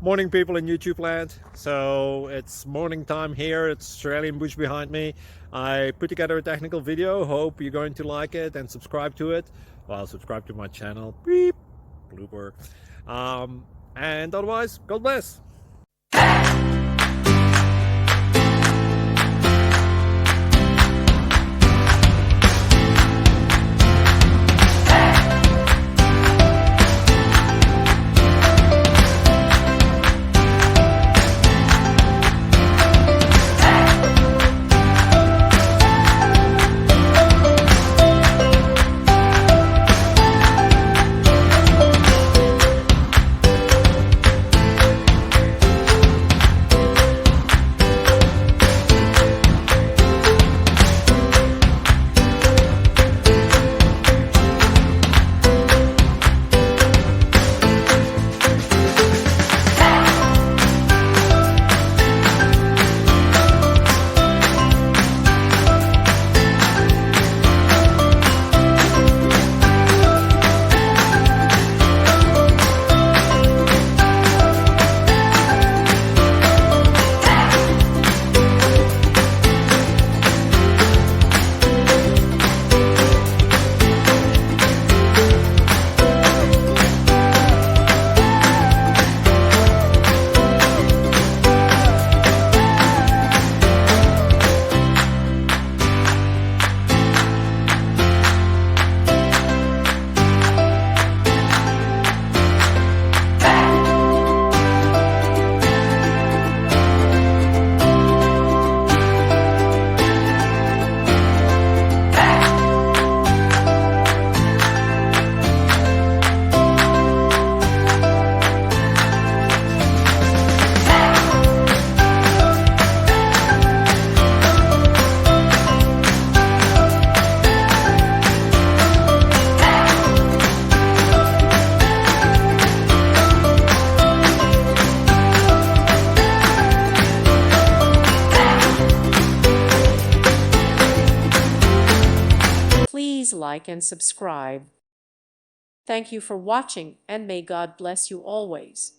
Morning, people in YouTube land. So it's morning time here. It's Australian bush behind me. I put together a technical video. Hope you're going to like it and subscribe to it. Well, subscribe to my channel. Beep. Blooper. And otherwise, God bless. Please like and subscribe. Thank you for watching, and may God bless you always.